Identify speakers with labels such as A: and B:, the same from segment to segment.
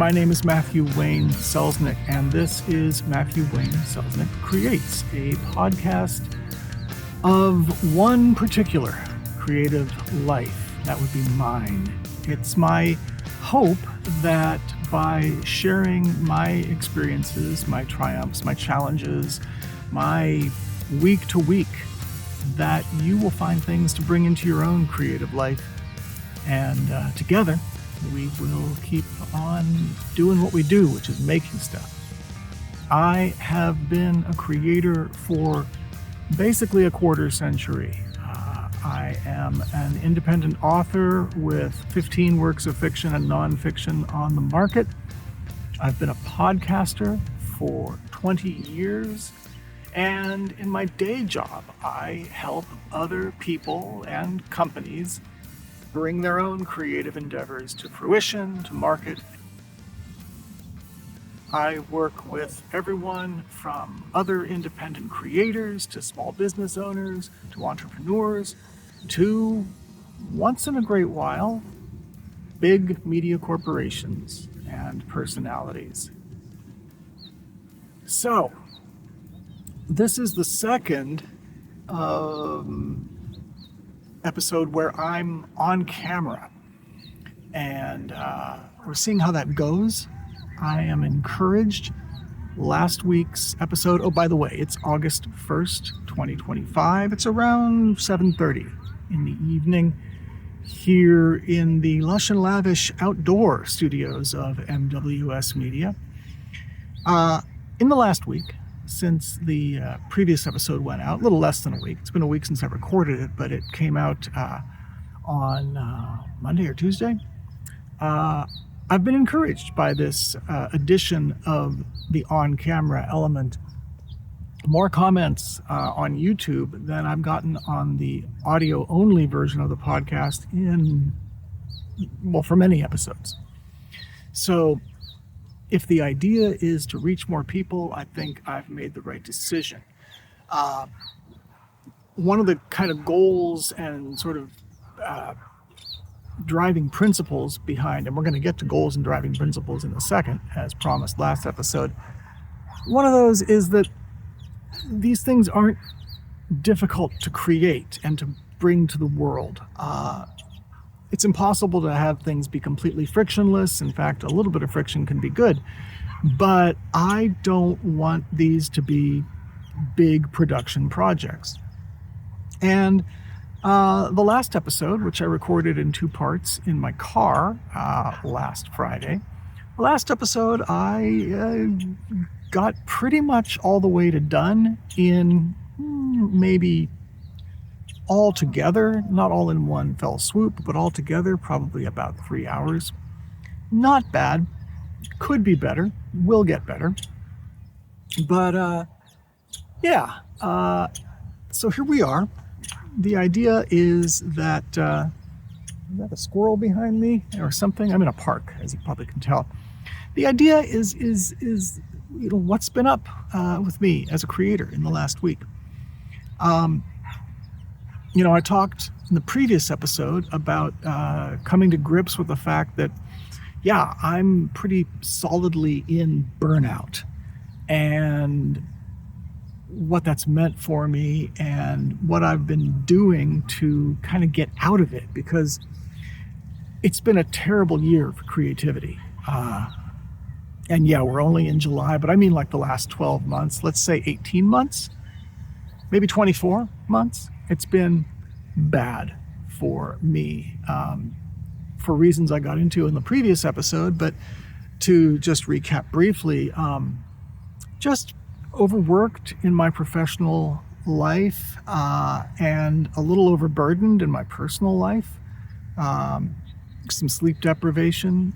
A: My name is Matthew Wayne Selznick, and this is Matthew Wayne Selznick Creates, a podcast of one particular creative life. That would be mine. It's my hope that by sharing my experiences, my triumphs, my challenges, my week to week, that you will find things to bring into your own creative life. And together, we will keep on doing what we do, which is making stuff. I have been a creator for basically a quarter century. I am an independent author with 15 works of fiction and nonfiction on the market. I've been a podcaster for 20 years. And in my day job, I help other people and companies bring their own creative endeavors to fruition, to market. I work with everyone from other independent creators to small business owners to entrepreneurs to, once in a great while, big media corporations and personalities. So, this is the second episode where I'm on camera, and we're seeing how that goes. I am encouraged. Last week's episode, oh, by the way, it's August 1st, 2025. It's around 7:30 in the evening here in the lush and lavish outdoor studios of MWS Media. In the last week, since the previous episode went out, a little less than a week. It's been a week since I recorded it, but it came out on Monday or Tuesday. I've been encouraged by this addition of the on-camera element. More comments on YouTube than I've gotten on the audio-only version of the podcast for many episodes. So, if the idea is to reach more people, I think I've made the right decision. One of the kind of goals and sort of driving principles behind, and we're going to get to goals and driving principles in a second, as promised last episode. One of those is that these things aren't difficult to create and to bring to the world. It's impossible to have things be completely frictionless. In fact, a little bit of friction can be good. But I don't want these to be big production projects. And the last episode, which I recorded in 2 parts in my car last Friday, the last episode I got pretty much all the way to done in maybe all together, not all in one fell swoop, but all together, probably about 3 hours. Not bad. Could be better. Will get better. But, so here we are. The idea is that, is that a squirrel behind me or something? I'm in a park, as you probably can tell. The idea is what's been up with me as a creator in the last week. I talked in the previous episode about coming to grips with the fact that, I'm pretty solidly in burnout, and what that's meant for me and what I've been doing to kind of get out of it, because it's been a terrible year for creativity. And we're only in July, but I mean like the last 12 months, let's say 18 months, maybe 24 months. It's been bad for me, for reasons I got into in the previous episode. But to just recap briefly, just overworked in my professional life and a little overburdened in my personal life. Some sleep deprivation,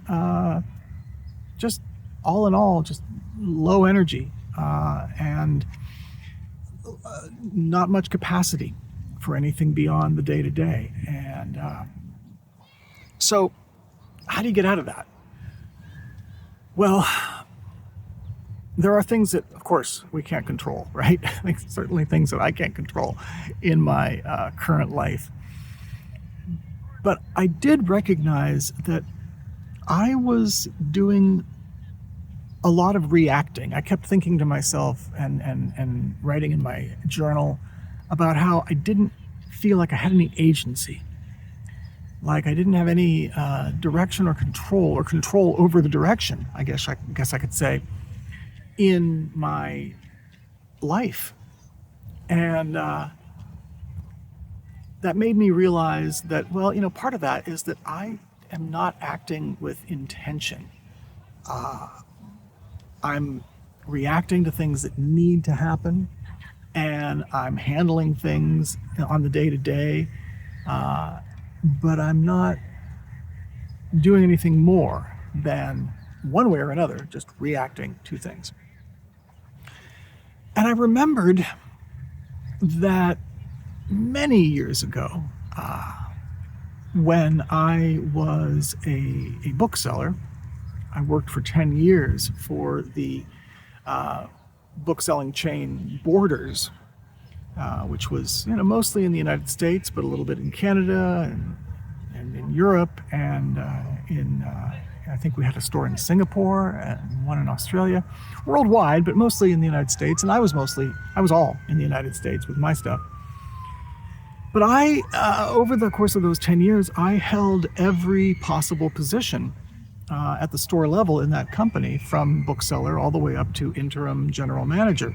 A: just all in all, just low energy and not much capacity for anything beyond the day-to-day. And so how do you get out of that? Well, there are things that, of course, we can't control, right? Certainly things that I can't control in my current life. But I did recognize that I was doing a lot of reacting. I kept thinking to myself and writing in my journal about how I didn't feel like I had any agency. Like I didn't have any direction or control over the direction, I guess I could say, in my life. And that made me realize that, well, part of that is that I am not acting with intention. I'm reacting to things that need to happen, and I'm handling things on the day-to-day, but I'm not doing anything more than, one way or another, just reacting to things. And I remembered that many years ago, when I was a bookseller, I worked for 10 years for the bookselling chain Borders, which was mostly in the United States, but a little bit in Canada and in Europe, and I think we had a store in Singapore and one in Australia, worldwide, but mostly in the United States. And I was all in the United States with my stuff. But over the course of those 10 years, I held every possible position at the store level in that company, from bookseller all the way up to interim general manager.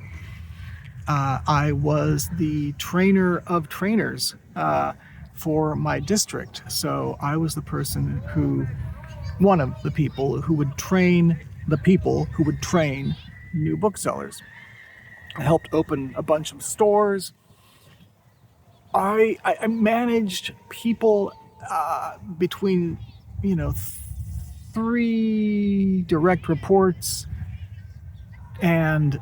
A: I was the trainer of trainers for my district. So I was one of the people who would train the people who would train new booksellers. I helped open a bunch of stores. I managed people between, 3 direct reports and,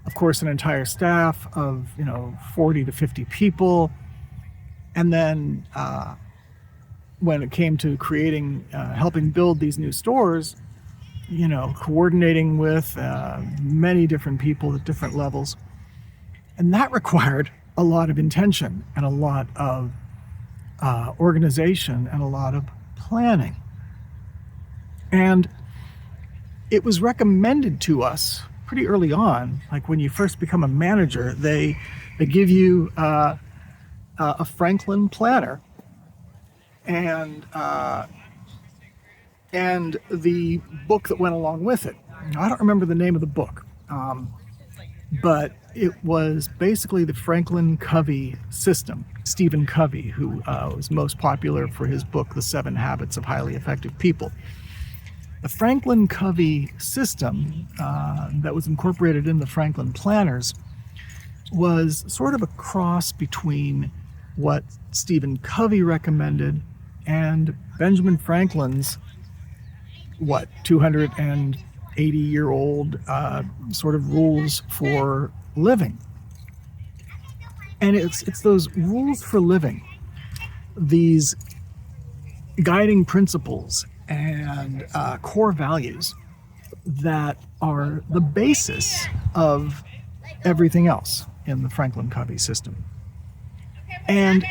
A: of course, an entire staff of, 40 to 50 people. And then when it came to helping build these new stores, coordinating with many different people at different levels. And that required a lot of intention and a lot of organization and a lot of planning. And it was recommended to us pretty early on, like when you first become a manager, they give you a Franklin planner and the book that went along with it. I don't remember the name of the book, but it was basically the Franklin Covey system. Stephen Covey, who was most popular for his book, The 7 Habits of Highly Effective People. The Franklin Covey system that was incorporated in the Franklin planners was sort of a cross between what Stephen Covey recommended and Benjamin Franklin's 280-year-old sort of rules for living. And it's those rules for living, these guiding principles and core values that are the basis of everything else in the Franklin Covey system. And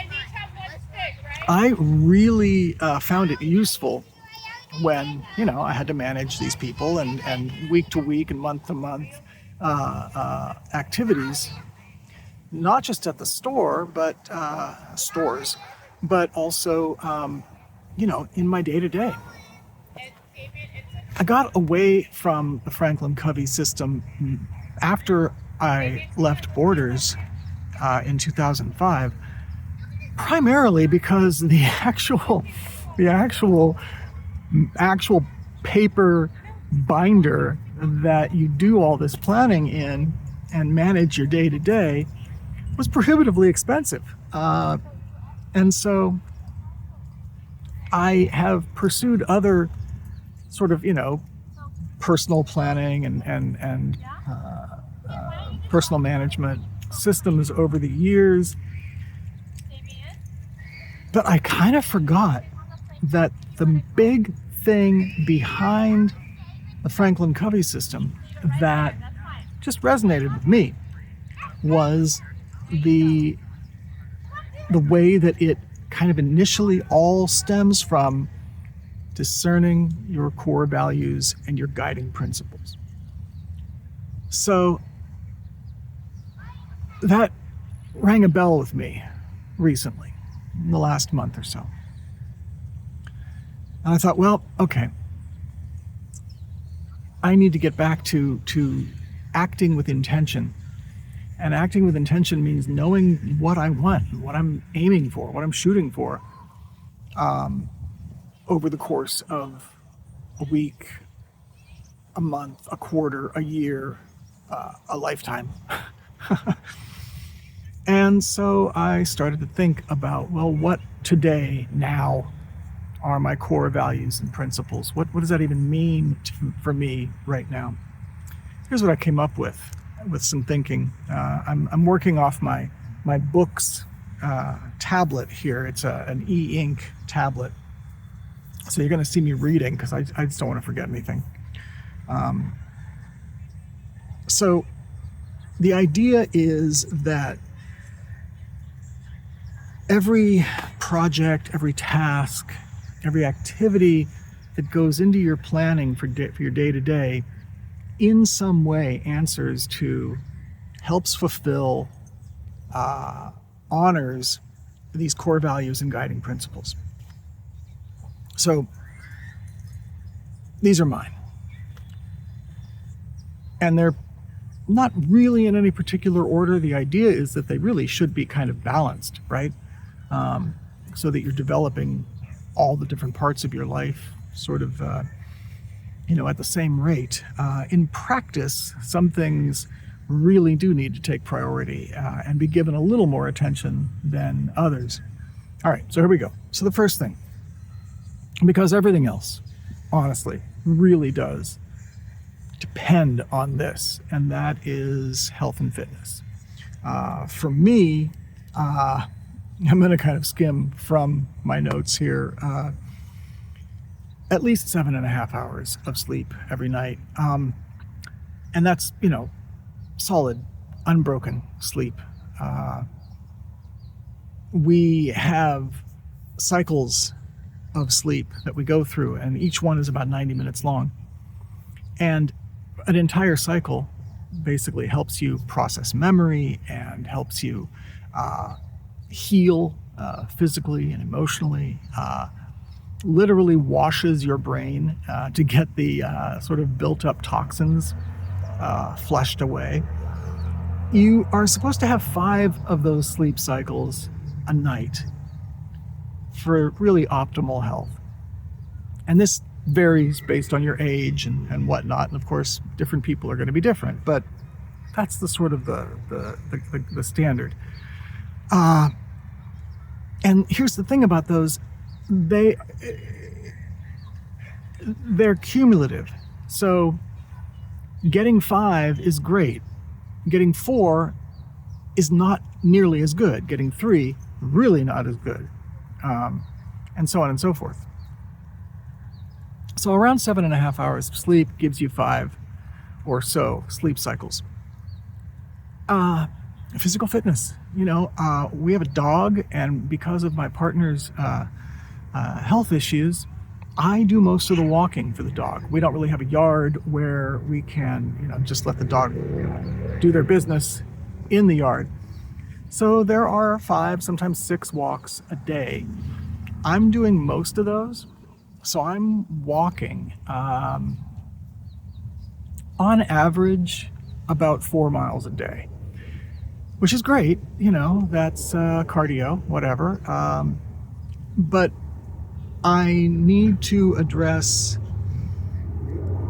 A: I really found it useful when, I had to manage these people and week to week and month to month activities, not just at the store, but stores, but also, in my day-to-day. I got away from the Franklin Covey system after I left Borders in 2005, primarily because the actual paper binder that you do all this planning in and manage your day-to-day was prohibitively expensive. And so I have pursued other sort of, personal planning and personal management systems over the years. But I kind of forgot that the big thing behind the Franklin Covey system that just resonated with me was the way that it kind of initially all stems from discerning your core values and your guiding principles. So that rang a bell with me recently, in the last month or so. And I thought, well, okay, I need to get back to acting with intention. And acting with intention means knowing what I want, what I'm aiming for, what I'm shooting for over the course of a week, a month, a quarter, a year, a lifetime. And so I started to think about, well, what today, now, are my core values and principles? What does that even mean for me right now? Here's what I came up with some thinking. I'm working off my books tablet here. It's an e-ink tablet. So you're going to see me reading because I just don't want to forget anything. So the idea is that every project, every task, every activity that goes into your planning for your day-to-day in some way answers to, helps fulfill, honors these core values and guiding principles. So these are mine. And they're not really in any particular order. The idea is that they really should be kind of balanced, right? So that you're developing all the different parts of your life sort of, at the same rate. In practice, some things really do need to take priority and be given a little more attention than others. All right, so here we go. So the first thing, because everything else, honestly, really does depend on this, and that is health and fitness. For me, I'm going to kind of skim from my notes here. At least 7.5 hours of sleep every night. And that's, solid, unbroken sleep. We have cycles of sleep that we go through, and each one is about 90 minutes long. And an entire cycle basically helps you process memory and helps you heal physically and emotionally, literally washes your brain to get the sort of built-up toxins flushed away. You are supposed to have 5 of those sleep cycles a night for really optimal health. And this varies based on your age and whatnot. And of course, different people are going to be different, but that's the sort of the standard. And here's the thing about those, they're cumulative. So getting 5 is great. Getting 4 is not nearly as good. Getting 3, really not as good. And so on and so forth. So around 7.5 hours of sleep gives you 5 or so sleep cycles. Physical fitness. We have a dog, and because of my partner's health issues, I do most of the walking for the dog. We don't really have a yard where we can, just let the dog do their business in the yard. So there are 5, sometimes 6 walks a day. I'm doing most of those. So I'm walking, on average, about 4 miles a day, which is great. That's cardio, whatever. But I need to address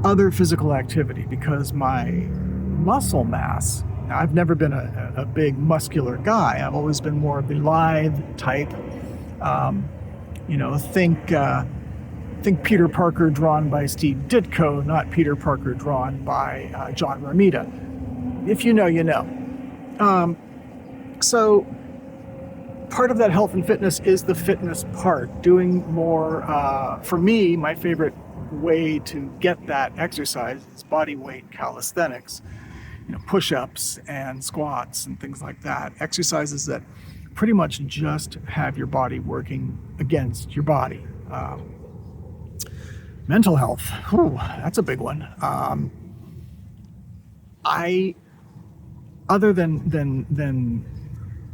A: other physical activity because my muscle mass, now I've never been a big muscular guy. I've always been more of the lithe type. Think Peter Parker drawn by Steve Ditko, not Peter Parker drawn by John Romita. If you know, you know. So part of that health and fitness is the fitness part, doing more. For me, my favorite way to get that exercise is body weight calisthenics, push-ups and squats and things like that. Exercises that pretty much just have your body working against your body. Mental health, that's a big one. I, other than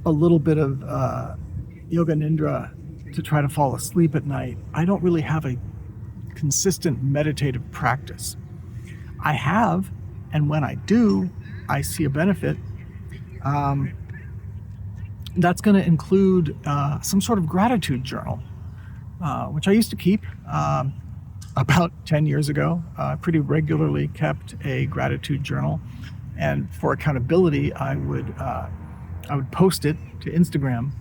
A: a little bit of yoga nidra to try to fall asleep at night, I don't really have a consistent meditative practice. I have, and when I do, I see a benefit. That's going to include some sort of gratitude journal, which I used to keep about 10 years ago. I pretty regularly kept a gratitude journal, and for accountability, I would post it to Instagram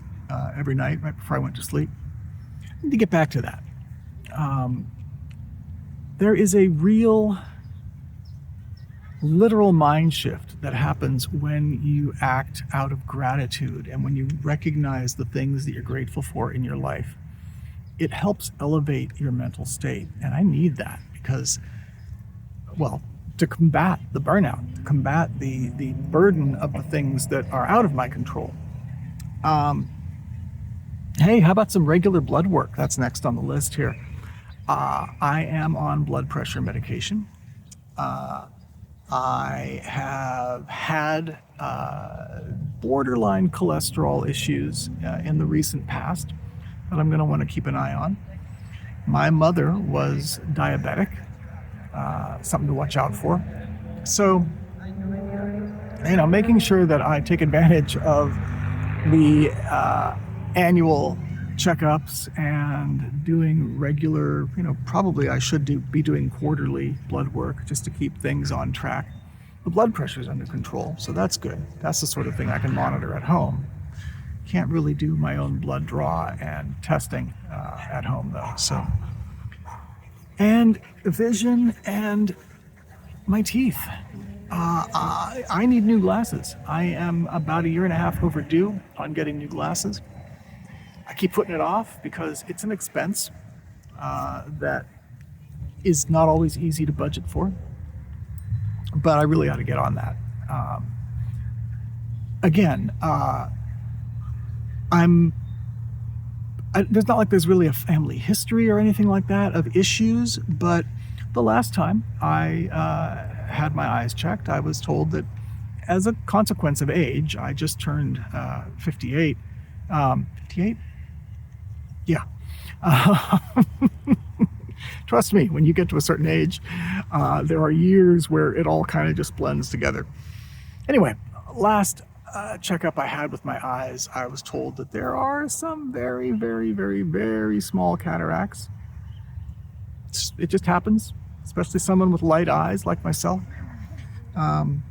A: every night right before I went to sleep. I need to get back to that. There is a real literal mind shift that happens when you act out of gratitude and when you recognize the things that you're grateful for in your life. It helps elevate your mental state, and I need that because, well, to combat the burnout, to combat the burden of the things that are out of my control. Hey, how about some regular blood work? That's next on the list here. I am on blood pressure medication. I have had borderline cholesterol issues in the recent past that I'm going to want to keep an eye on. My mother was diabetic, something to watch out for. So, making sure that I take advantage of the annual checkups and doing regular, probably I should be doing quarterly blood work just to keep things on track. The blood pressure is under control, so that's good. That's the sort of thing I can monitor at home. Can't really do my own blood draw and testing at home though. So, and vision and my teeth. I need new glasses. I am about 1.5 years overdue on getting new glasses. I keep putting it off because it's an expense that is not always easy to budget for, but I really ought to get on that. There's not like there's really a family history or anything like that of issues, but the last time I had my eyes checked, I was told that as a consequence of age, I just turned 58. 58? Yeah. Trust me, when you get to a certain age, there are years where it all kind of just blends together. Anyway, last checkup I had with my eyes, I was told that there are some very, very, very, very small cataracts. It just happens, especially someone with light eyes like myself. And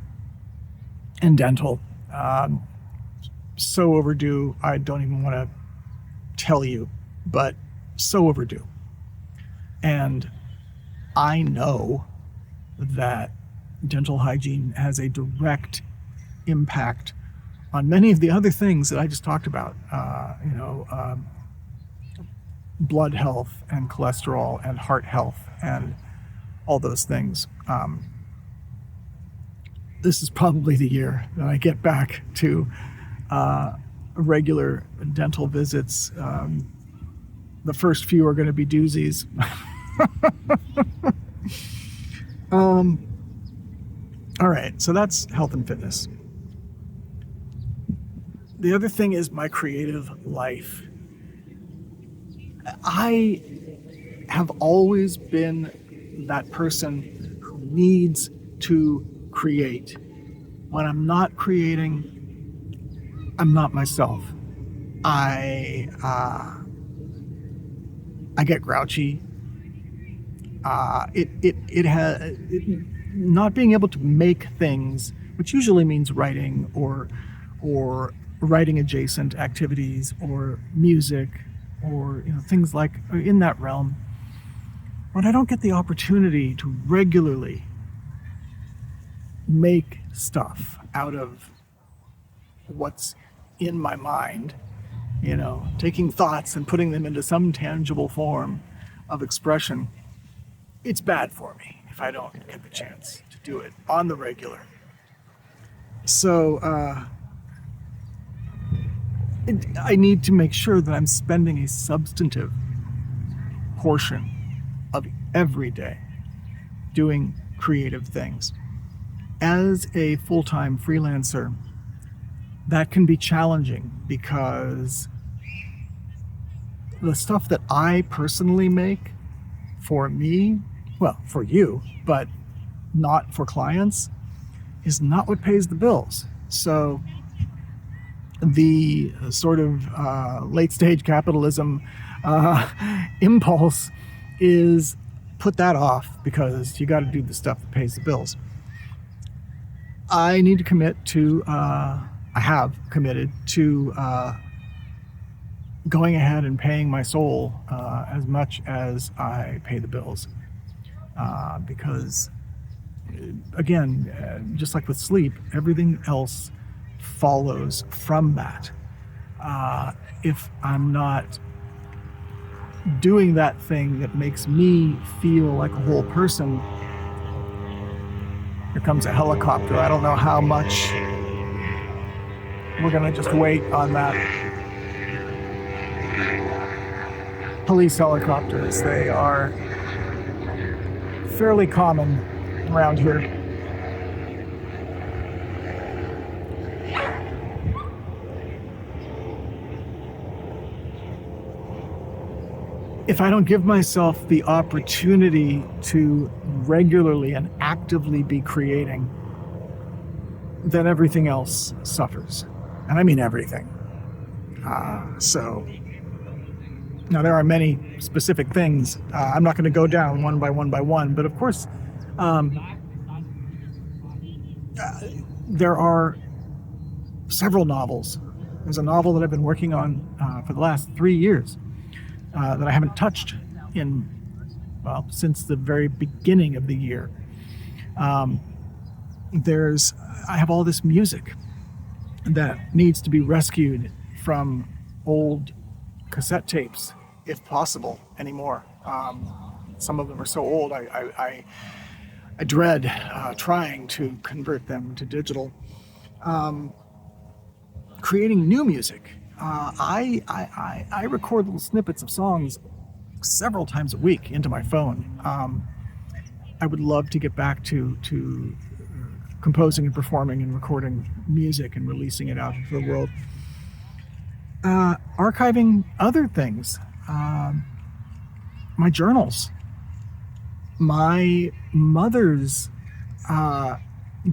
A: dental. So overdue, I don't even want to tell you, but so overdue. And I know that dental hygiene has a direct impact on many of the other things that I just talked about, blood health and cholesterol and heart health and all those things. This is probably the year that I get back to regular dental visits. The first few are going to be doozies. All right, so that's health and fitness. The other thing is my creative life. I have always been that person who needs to create. When I'm not creating, I'm not myself. I get grouchy. Not being able to make things, which usually means writing or writing adjacent activities or music or things like in that realm. When I don't get the opportunity to regularly make stuff out of what's in my mind, taking thoughts and putting them into some tangible form of expression, it's bad for me if I don't get the chance to do it on the regular. So I need to make sure that I'm spending a substantive portion of every day doing creative things. as a full-time freelancer, that can be challenging because the stuff that I personally make for me, well, for you, but not for clients, is not what pays the bills. So the sort of late stage capitalism impulse is put that off because you got to do the stuff that pays the bills. I need to commit to, I have committed to going ahead and paying my soul as much as I pay the bills. Because, again, just like with sleep, everything else follows from that. If I'm not doing that thing that makes me feel like a whole person, here comes a helicopter. I don't know how much. We're gonna just wait on that. Police helicopters, they are fairly common around here. If I don't give myself the opportunity to regularly and actively be creating, then everything else suffers. And I mean everything. So now there are many specific things. I'm not going to go down one by one, but of course, there are several novels. There's a novel that I've been working on for the last 3 years. That I haven't touched since the very beginning of the year. I have all this music that needs to be rescued from old cassette tapes, if possible, anymore. Some of them are so old, I dread trying to convert them to digital. Creating new music. I record little snippets of songs several times a week into my phone. I would love to get back to composing and performing and recording music and releasing it out into the world. Archiving other things. My journals. My mother's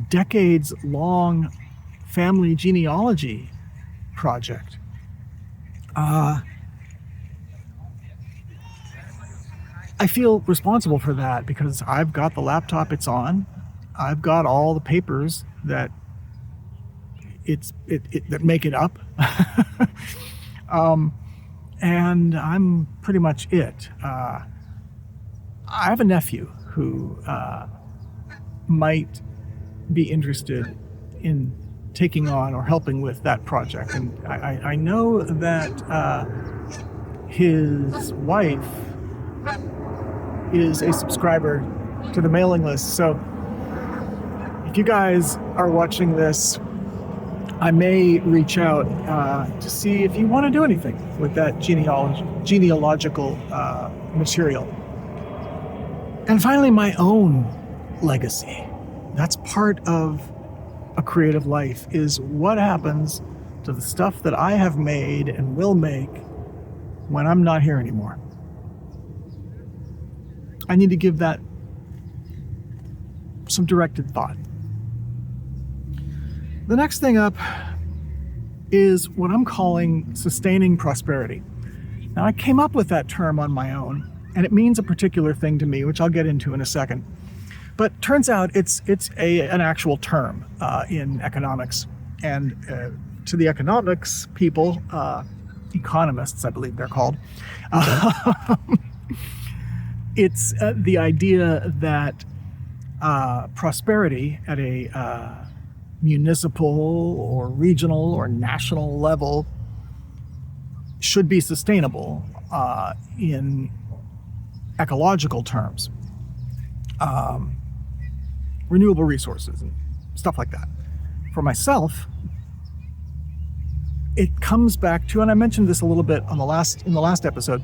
A: decades-long family genealogy project. I feel responsible for that because I've got the laptop it's on. I've got all the papers that that make it up. And I'm pretty much it. I have a nephew who might be interested in taking on or helping with that project. And I know that his wife is a subscriber to the mailing list. So if you guys are watching this, I may reach out to see if you want to do anything with that genealogical material. And finally, my own legacy. That's part of a creative life, is what happens to the stuff that I have made and will make when I'm not here anymore. I need to give that some directed thought. The next thing up is what I'm calling sustaining prosperity. Now, I came up with that term on my own, and it means a particular thing to me, which I'll get into in a second. But turns out it's an actual term in economics. And to the economics people, economists, I believe they're called, it's the idea that prosperity at a municipal or regional or national level should be sustainable in ecological terms. Renewable resources and stuff like that. For myself, it comes back to, and I mentioned this a little bit in the last episode,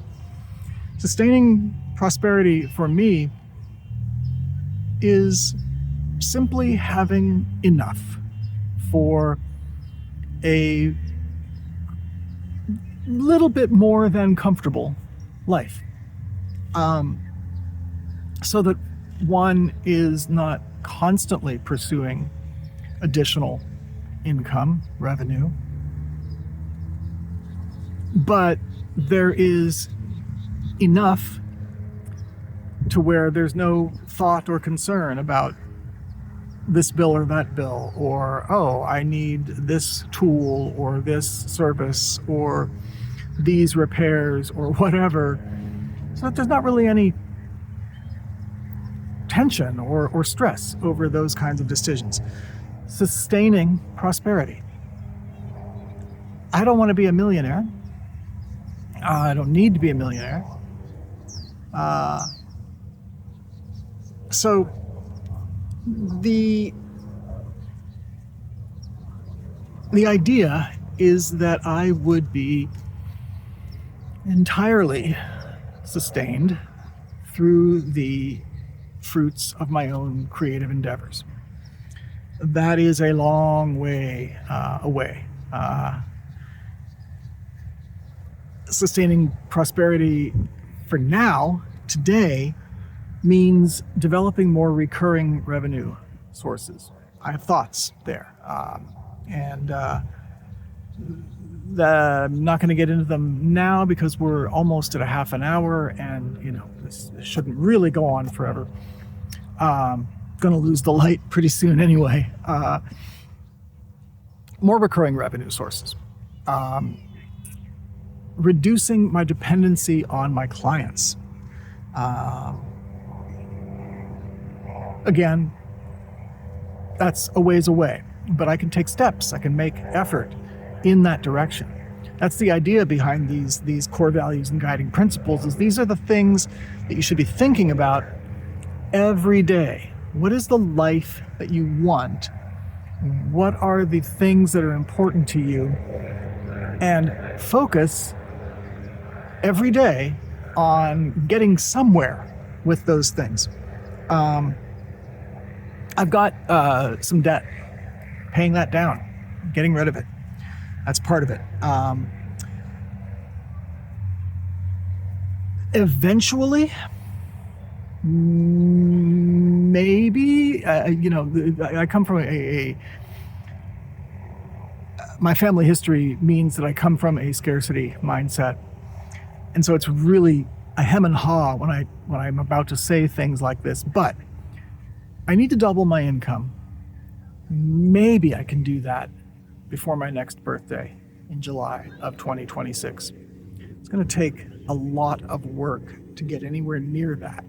A: sustaining prosperity for me is simply having enough for a little bit more than comfortable life, so that one is not constantly pursuing additional income, revenue, but there is enough to where there's no thought or concern about this bill or that bill, or, oh, I need this tool or this service or these repairs or whatever. So that there's not really any tension or stress over those kinds of decisions. Sustaining prosperity. I don't want to be a millionaire. I don't need to be a millionaire. So the idea is that I would be entirely sustained through the fruits of my own creative endeavors. That is a long way away. Sustaining prosperity for now, today, means developing more recurring revenue sources. I have thoughts there. I'm not going to get into them now because we're almost at a half an hour, and this shouldn't really go on forever. Going to lose the light pretty soon anyway. More recurring revenue sources. Reducing my dependency on my clients. Again, that's a ways away, but I can take steps. I can make effort in that direction. That's the idea behind these core values and guiding principles, is these are the things that you should be thinking about every day. What is the life that you want? What are the things that are important to you? And focus every day on getting somewhere with those things. I've got some debt. Paying that down, getting rid of it. That's part of it. Eventually, maybe, I come from my family history means that I come from a scarcity mindset. And so it's really a hem and haw when I'm about to say things like this, but I need to double my income. Maybe I can do that before my next birthday in July of 2026. It's going to take a lot of work to get anywhere near that.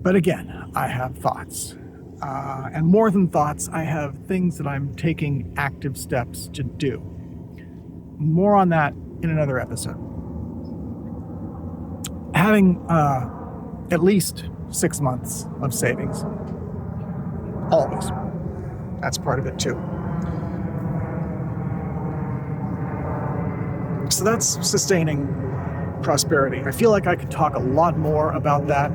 A: But again, I have thoughts. And more than thoughts, I have things that I'm taking active steps to do. More on that in another episode. Having at least 6 months of savings. Always. That's part of it too. So that's sustaining prosperity. I feel like I could talk a lot more about that,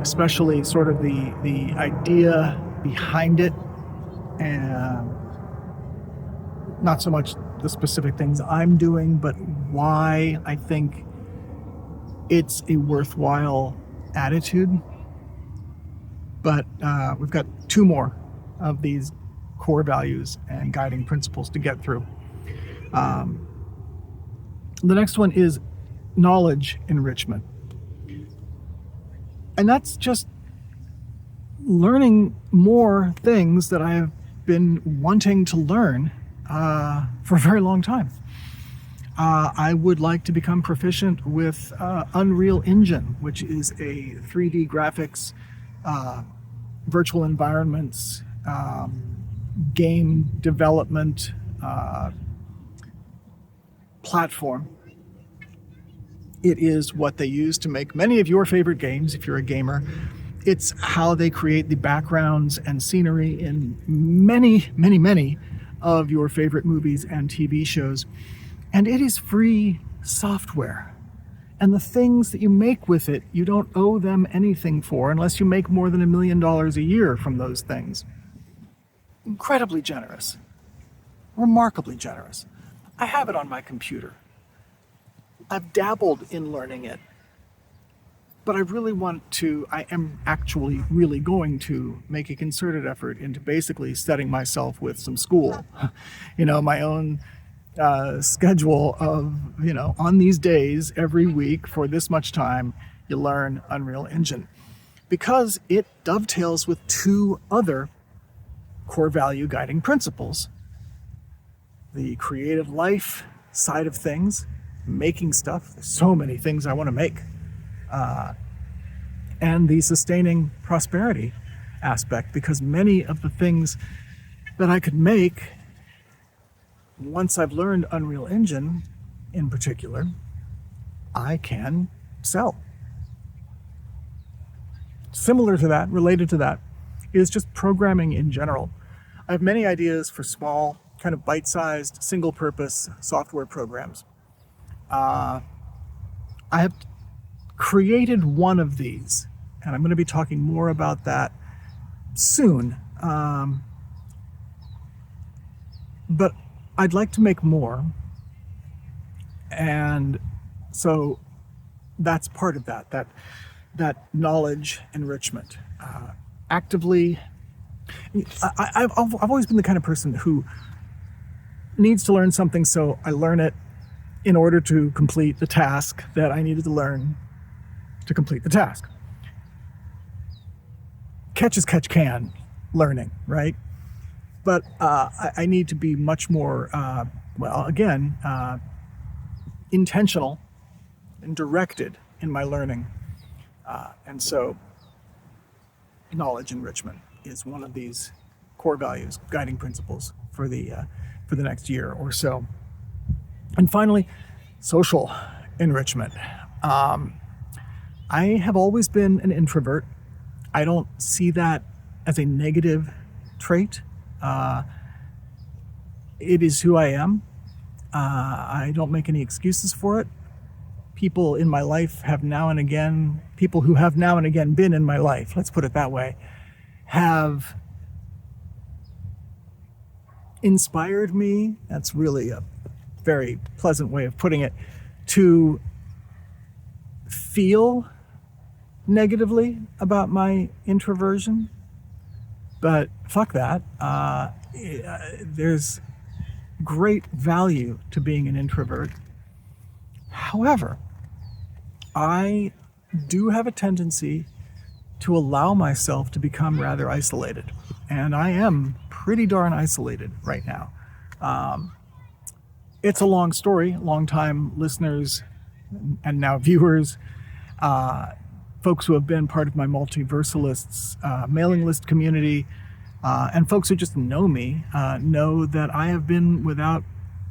A: especially sort of the idea behind it, and not so much the specific things I'm doing, but why I think it's a worthwhile attitude. But we've got 2 more of these core values and guiding principles to get through. The next one is knowledge enrichment. And that's just learning more things that I've been wanting to learn for a very long time. I would like to become proficient with Unreal Engine, which is a 3D graphics, virtual environments, game development platform. It is what they use to make many of your favorite games, if you're a gamer. It's how they create the backgrounds and scenery in many, many, many of your favorite movies and TV shows. And it is free software. And the things that you make with it, you don't owe them anything for unless you make more than $1 million a year from those things. Incredibly generous. Remarkably generous. I have it on my computer. I've dabbled in learning it. But I am actually really going to make a concerted effort into basically setting myself with some school. My own schedule of, on these days, every week for this much time, you learn Unreal Engine. Because it dovetails with two other core value guiding principles. The creative life side of things, making stuff. There's so many things I want to make. And the sustaining prosperity aspect, because many of the things that I could make, once I've learned Unreal Engine in particular, I can sell. Similar to that, related to that, is just programming in general. I have many ideas for small, kind of bite-sized, single-purpose software programs. I have created one of these, and I'm going to be talking more about that soon. But I'd like to make more, and so that's part of that knowledge enrichment. Actively, I've always been the kind of person who needs to learn something, so I learn it in order to complete the task that I needed to learn to complete the task. Catch as catch can learning, right? But I need to be much more, intentional and directed in my learning. And so knowledge enrichment is one of these core values, guiding principles for the next year or so. And finally, social enrichment. I have always been an introvert. I don't see that as a negative trait. It is who I am. I don't make any excuses for it. People who have now and again been in my life, let's put it that way, have inspired me, that's really a very pleasant way of putting it, to feel negatively about my introversion. But fuck that. There's great value to being an introvert. However, I do have a tendency to allow myself to become rather isolated. And I am pretty darn isolated right now. It's a long story. Long-time listeners and now viewers, folks who have been part of my Multiversalists mailing list community, and folks who just know me know that I have been without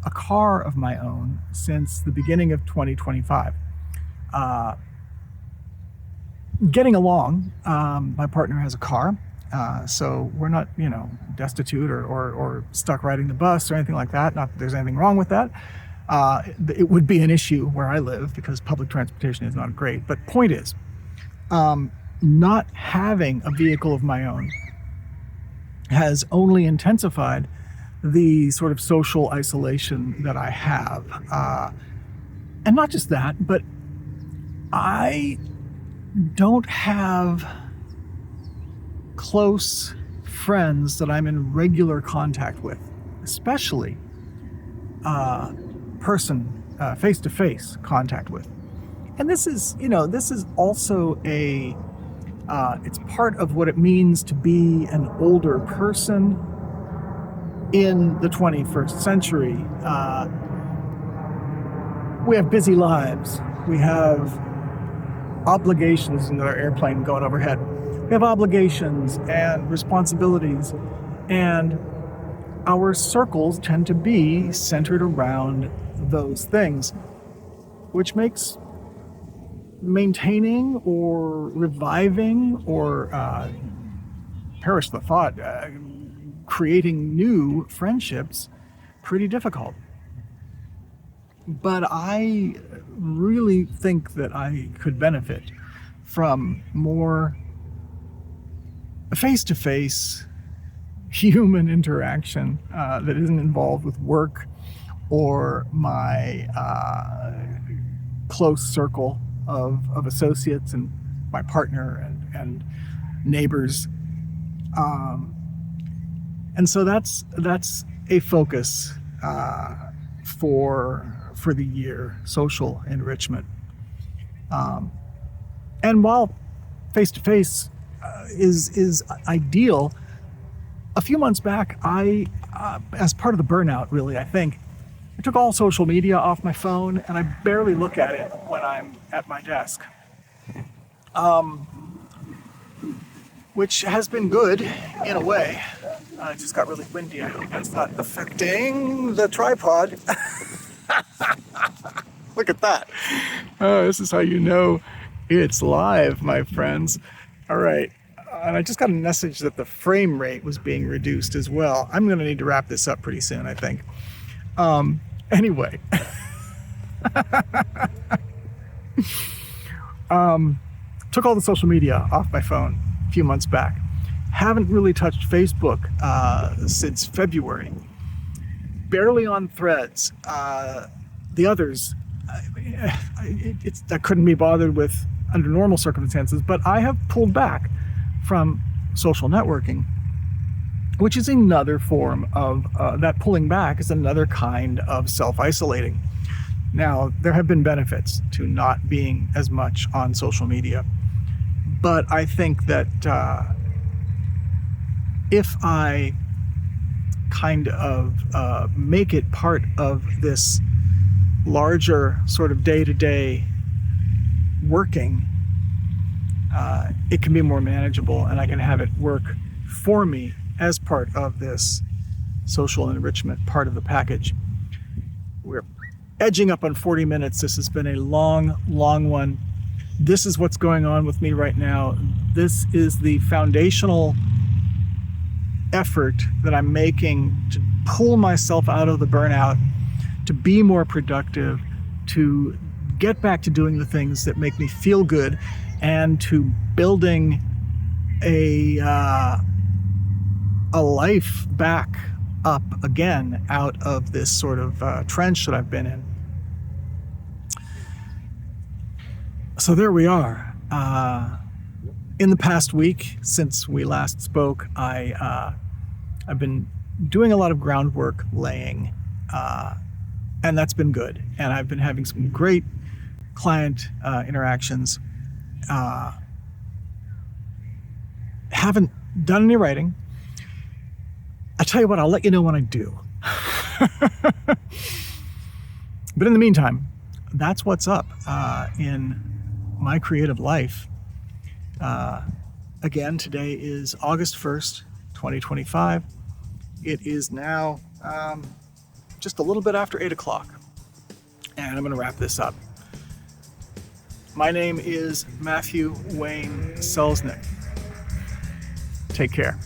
A: a car of my own since the beginning of 2025. Getting along, my partner has a car, so we're not, destitute or stuck riding the bus or anything like that. Not that there's anything wrong with that. It would be an issue where I live because public transportation is not great. But point is, not having a vehicle of my own has only intensified the sort of social isolation that I have. And not just that, but I don't have close friends that I'm in regular contact with, especially face-to-face contact with. And this is also it's part of what it means to be an older person in the 21st century. We have busy lives. We have obligations. Another airplane going overhead. We have obligations and responsibilities, and our circles tend to be centered around those things, which makes maintaining or reviving or perish the thought, creating new friendships pretty difficult. But I really think that I could benefit from more face-to-face human interaction that isn't involved with work or my close circle of associates and my partner and neighbors. And so that's a focus for the year, social enrichment. And while face-to-face is ideal, a few months back, I, as part of the burnout, really, I think, I took all social media off my phone and I barely look at it when I'm at my desk. Which has been good in a way. It just got really windy. I hope that's not affecting the tripod. Look at that. Oh, this is how you know it's live, my friends. All right. And I just got a message that the frame rate was being reduced as well. I'm going to need to wrap this up pretty soon, I think. Anyway. Took all the social media off my phone a few months back. Haven't really touched Facebook since February. Barely on Threads. The others, I couldn't be bothered with under normal circumstances, but I have pulled back from social networking, which is another form of that pulling back is another kind of self-isolating. Now, there have been benefits to not being as much on social media, but I think that if I kind of make it part of this larger sort of day-to-day working, it can be more manageable and I can have it work for me as part of this social enrichment part of the package. We're edging up on 40 minutes. This has been a long, long one. This is what's going on with me right now. This is the foundational effort that I'm making to pull myself out of the burnout, to be more productive, to get back to doing the things that make me feel good, and to building a life back up again out of this sort of trench that I've been in. So there we are. In the past week since we last spoke, I've been doing a lot of groundwork laying, and that's been good. And I've been having some great client interactions. Haven't done any writing. I tell you what, I'll let you know when I do. But in the meantime, that's what's up in my creative life. Again, today is August 1st, 2025. It is now just a little bit after 8 o'clock. And I'm going to wrap this up. My name is Matthew Wayne Selznick. Take care.